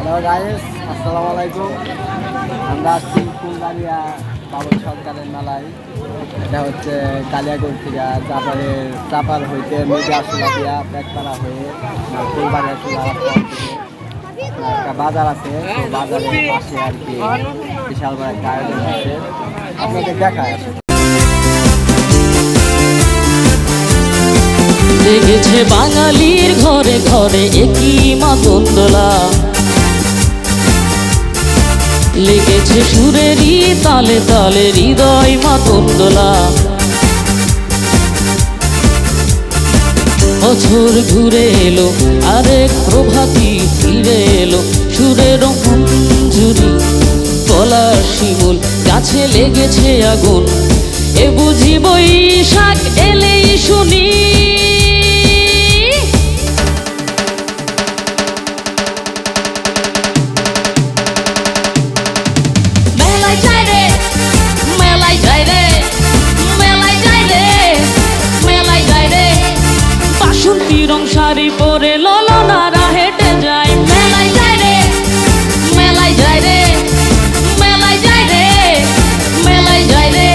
Hello guys, আসসালামু আলাইকুম। আমরা আসছি ফুলবাড়িয়া বাবুল সরকারের মেলায়। এটা হচ্ছে কালিয়াগঞ্জ থেকে চাপার হইতে মিডিয়া আসলা দিয়া পেটপাড়া হয়ে ফুলবাড়িয়া চলে একটা বাজার আছে। তো বাজারের পাশে আর কি বিশাল বড় একটা আয়োজন আছে, আপনাদের দেখায়। লেগেছে বাঙালির ঘরে ঘরে একই মাতন্দোলা, লেগেছে সুরেরই তালে তালে হৃদয় মাতন্দোলা। বছর ঘুরে এলো আরেক প্রভাতী ফিরে এলো, সুরের মঞ্জুরি পলাশ শিমুল গাছে লেগেছে আগুন, এ বুঝি বৈশাখ এলেই শুনি। রং শাড়ি পরে ললনারা হেঁটে যায় মেলায় যায় রে, মেলায় যায় রে, মেলায় যায় রে, মেলায় যায় রে।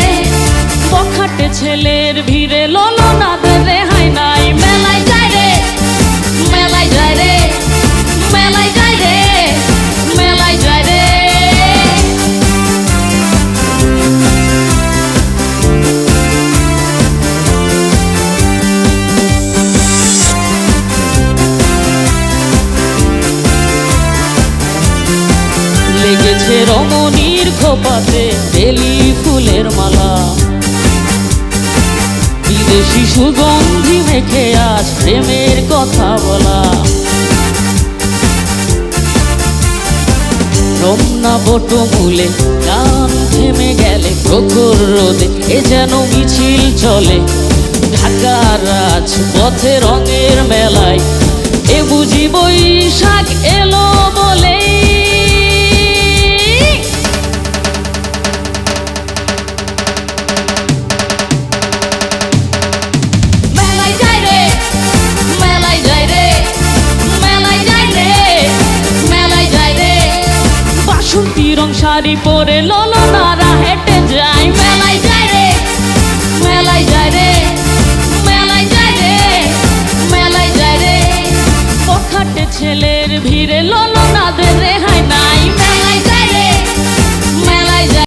বখাটে ছেলের ভিড়ে ললনাদের রেহাই নাই, মেলায় যায় রে, মেলায় যায় রে, মেলায় যায় রে, মেলায় যায় রে। লেগেছে রমণীর খোপাতে বেলি ফুলের মালা, বিদেশি সুগন্ধি মেখে আজ প্রেমের কথা বলা। রমনা বটমূলে গান থেমে গেলে প্রখর রোদে এ যেন মিছিল চলে ঢাকার রাজপথে রঙের মেলায়, এ বুঝি বৈশাখ এলো বলে। রং শাড়ি পরে লল